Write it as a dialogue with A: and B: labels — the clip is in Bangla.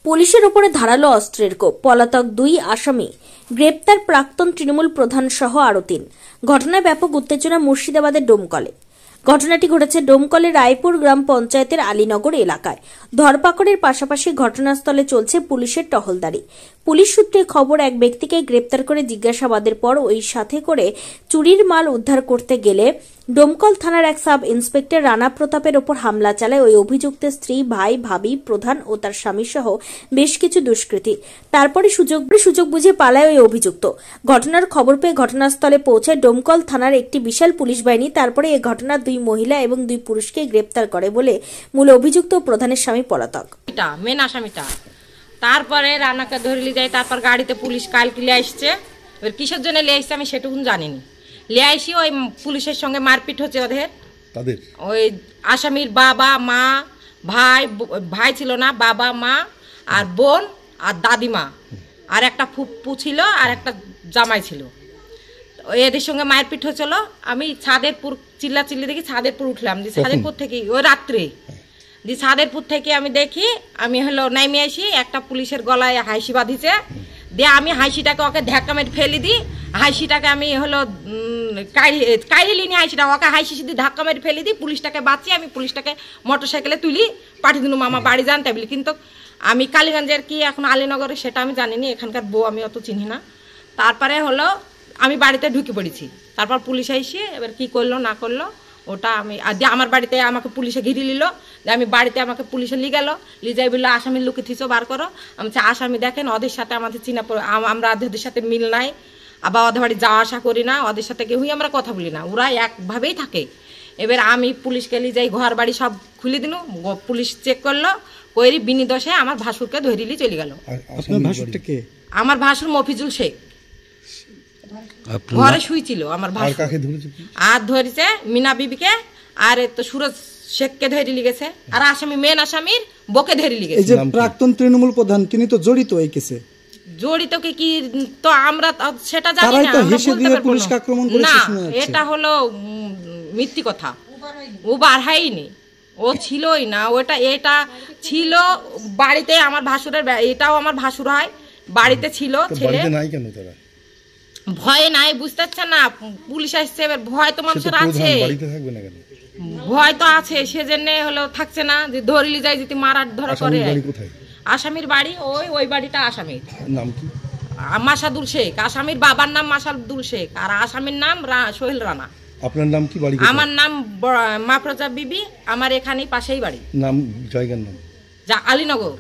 A: পুলিশের উপরে ধারালো অস্ত্রের কোপ, পলাতক 2 আসামি, গ্রেপ্তার প্রাক্তন তৃণমূল প্রধান সহ আরো 3। ঘটনায় ব্যাপক উত্তেজনা মুর্শিদাবাদের ডোমকলে। ঘটনাটি ঘটেছে ডোমকলের রায়পুর গ্রাম পঞ্চায়েতের আলীনগর এলাকায়। ধরপাকড়ের পাশাপাশি ঘটনাস্থলে চলছে পুলিশের টহলদারি। পুলিশ সূত্রে খবর, এক ব্যক্তিকে গ্রেপ্তার করে জিজ্ঞাসাবাদের পর ওই সাথে করে চুরির মাল উদ্ধার করতে গেলে ডোমকল থানার এক সাব ইন্সপেক্টর রানা প্রতাপের ওপর হামলা চালায় ওই অভিযুক্তের স্ত্রী, ভাই, ভাবি, প্রধান ও তার স্বামী সহ বেশ কিছু দুষ্কৃতী। তারপরে সুযোগ বুঝে পালায় ওই অভিযুক্ত। ঘটনার খবর পেয়ে ঘটনাস্থলে পৌঁছায় ডোমকল থানার একটি বিশাল পুলিশ বাহিনী। তারপরে এই ঘটনা 2 মহিলা এবং 2 পুরুষকে গ্রেপ্তার করে বলে মূল অভিযুক্ত প্রধানের স্বামী পলাতক।
B: মেন আসামিটা তারপরে রানাকে ধরে নিয়ে যায়। তারপর গাড়িতে পুলিশ কালকে লিয়ে আসছে। এবার কিসের জন্য লিয়ে আসছে আমি সেটুকু জানিনি। লিয়ে আসি ওই পুলিশের সঙ্গে মারপিট হচ্ছে তাদের ওই আসামির বাবা, মা, ভাই ছিল না, বাবা, মা আর বোন আর দাদিমা আর একটা ফুপু ছিল আর একটা জামাই ছিল। এদের সঙ্গে মারপিট হচ্ছিল। আমি ছাদেরপুর চিল্লি দেখি ছাদেরপুর উঠলাম। যে ছাদেরপুর থেকে ওই রাত্রে যে ছাদেরপুর থেকে আমি দেখি, আমি নাইমে আসি, একটা পুলিশের গলায় হাসি বাঁধিছে। দিয়ে আমি হাসিটাকে ওকে ধাক্কা মেরে ফেলে দিই। হাসিটাকে আমি কাইরে নিয়ে হাসিটা ওকে হাসি সিদ্ধি ধাক্কা মেরে ফেলে দিই। পুলিশটাকে বাঁচিয়ে আমি পুলিশটাকে মোটরসাইকেলে তুলি, পাঠিয়ে দিল মামা বাড়ি জানতে বলি। কিন্তু আমি কালীগঞ্জের কি এখন আলীনগরে সেটা আমি জানিনি, এখানকার বউ আমি অত চিনি না। তারপরে আমি বাড়িতে ঢুকে পড়েছি। তারপর পুলিশ এসে এবার কি করলো না করলো ওটা আমি আমার বাড়িতে আমাকে পুলিশে ঘিরে নিল। আমি বাড়িতে আমাকে পুলিশে নিয়ে গেল, নিয়ে যাই বললো আসামির লোকে থিসো বার করো। আমি আসামি দেখেন ওদের সাথে আমাদের চিনা, আমরা ওদের সাথে মিল নাই, আবার ওদের বাড়ি যাওয়া আসা করি না, ওদের সাথে কেউই আমরা কথা বলি না, ওরা একভাবেই থাকে। এবার আমি পুলিশকে নিয়ে যাই, ঘর বাড়ি সব খুলে দিল। পুলিশ চেক করলো, কইরি বিনি দোষে আমার ভাসুরকে ধরে নিয়ে চলে গেল। আমার ভাসুর মফিজুল শেখ ঘরে শুয়েছিল। আমার ভাই আর ধরেছে মিনা বিবিকে, আর তো সুরজ শেখকে ধরে লিগেছে, আর আসামি মেন আসামির বকে ধরে লিগেছে।
C: এই যে প্রাক্তন তৃণমূল প্রধান তিনি তো জড়িত এই কেসে।
B: জড়িত কি তো আমরা সেটা জানি না, না এটা মিথ্যি কথা। ও বার হয়নি, ও ছিলই না। এটা ছিল বাড়িতে আমার ভাসুরের, এটাও আমার ভাসুর হয়, বাড়িতে ছিল। ছেলে ভয় নাই, বুঝতে পারছেন না, পুলিশ আসছে। এবার ভয় তো মানুষের আছে, ভয় তো আছে, সেজন্য থাকছে না যে ধরিলি যায় যদি মারার ধরা করে। আসামির বাড়ি ওই বাড়িটা আসামির নাম কি মাসাদুল শেখ, আসামির বাবার নাম মাসাদুল শেখ, আর আসামির নাম সোহেল রানা।
D: আপনার নাম কি? বাড়ি
B: আমার নাম মাফরোজা বিবি, আমার এখানেই পাশেই বাড়ি।
D: নাম জায়গার নাম
B: আলীনগর।